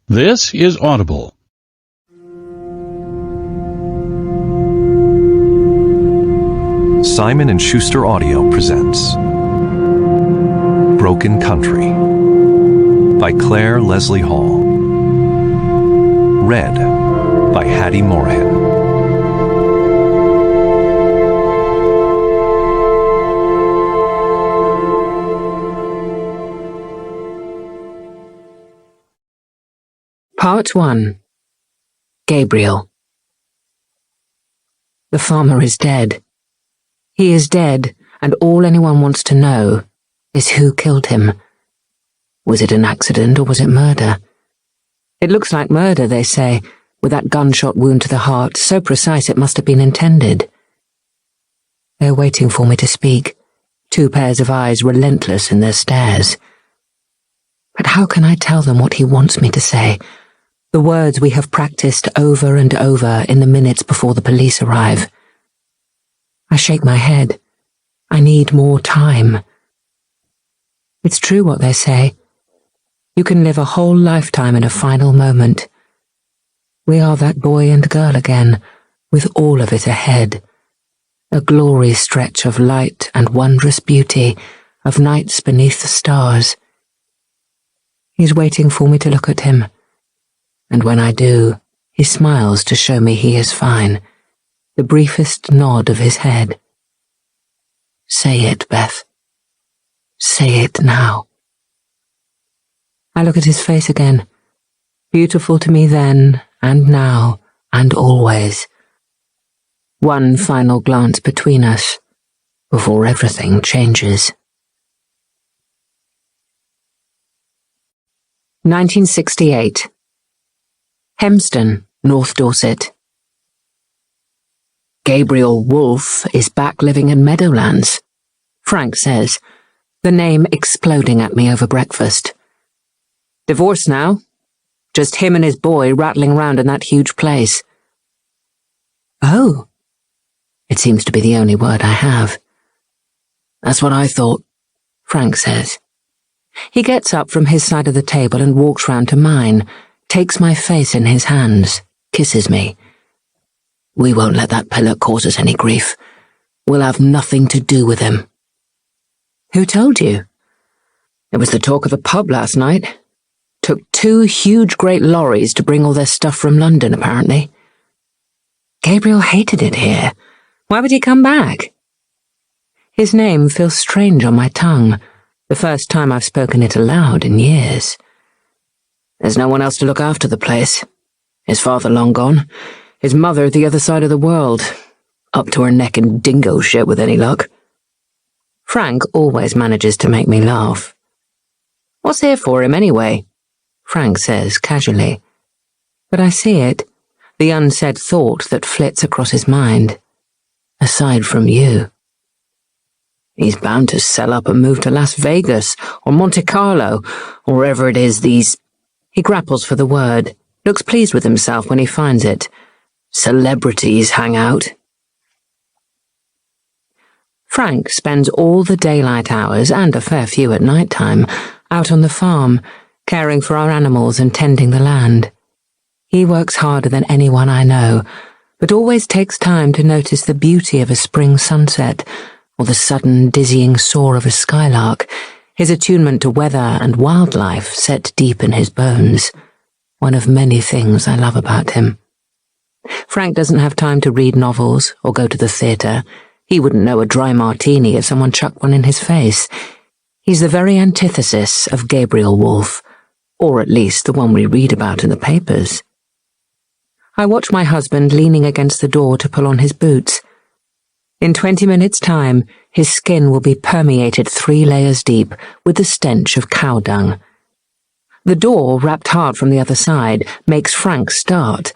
This is Audible. Simon & Schuster Audio presents Broken Country by Clare Leslie Hall. Read by Hattie Moorhead. Part 1. Gabriel. The farmer is dead. He is dead, and all anyone wants to know is who killed him. Was it an accident or was it murder? It looks like murder, they say, with that gunshot wound to the heart, so precise it must have been intended. They are waiting for me to speak, two pairs of eyes relentless in their stares. But how can I tell them what he wants me to say? The words we have practiced over and over in the minutes before the police arrive. I shake my head. I need more time. It's true what they say. You can live a whole lifetime in a final moment. We are that boy and girl again, with all of it ahead. A glory stretch of light and wondrous beauty, of nights beneath the stars. He's waiting for me to look at him. And when I do, he smiles to show me he is fine, the briefest nod of his head. Say it, Beth. Say it now. I look at his face again, beautiful to me then, and now, and always. One final glance between us, before everything changes. 1968. Hempston, North Dorset. Gabriel Wolfe is back living in Meadowlands, Frank says, the name exploding at me over breakfast. Divorced now. Just him and his boy rattling round in that huge place. Oh. It seems to be the only word I have. That's what I thought, Frank says. He gets up from his side of the table and walks round to mine, takes my face in his hands, kisses me. We won't let that pillock cause us any grief. We'll have nothing to do with him. Who told you? It was the talk of the pub last night. Took 2 huge great lorries to bring all their stuff from London, apparently. Gabriel hated it here. Why would he come back? His name feels strange on my tongue, the first time I've spoken it aloud in years. There's no one else to look after the place. His father long gone. His mother the other side of the world. Up to her neck in dingo shit with any luck. Frank always manages to make me laugh. What's here for him anyway? Frank says casually. But I see it, the unsaid thought that flits across his mind. Aside from you. He's bound to sell up and move to Las Vegas, or Monte Carlo, or wherever it is these... He grapples for the word, looks pleased with himself when he finds it. Celebrities hang out. Frank spends all the daylight hours, and a fair few at night time, out on the farm, caring for our animals and tending the land. He works harder than anyone I know, but always takes time to notice the beauty of a spring sunset, or the sudden dizzying soar of a skylark, his attunement to weather and wildlife set deep in his bones. One of many things I love about him. Frank doesn't have time to read novels or go to the theatre. He wouldn't know a dry martini if someone chucked one in his face. He's the very antithesis of Gabriel Wolfe, or at least the one we read about in the papers. I watch my husband leaning against the door to pull on his boots. In 20 minutes' time, his skin will be permeated 3 layers deep with the stench of cow dung. The door, wrapped hard from the other side, makes Frank start.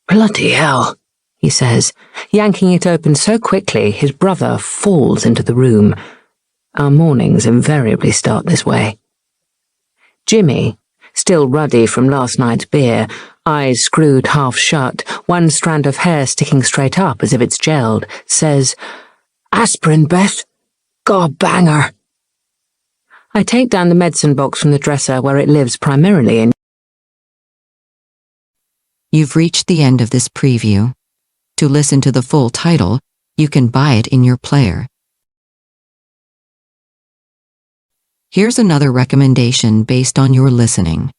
Bloody hell, he says, yanking it open so quickly his brother falls into the room. Our mornings invariably start this way. Jimmy, still ruddy from last night's beer, eyes screwed half shut, one strand of hair sticking straight up as if it's gelled, says, "Aspirin, Beth. God banger." I take down the medicine box from the dresser where it lives primarily in You've reached the end of this preview. To listen to the full title, you can buy it in your player. Here's another recommendation based on your listening.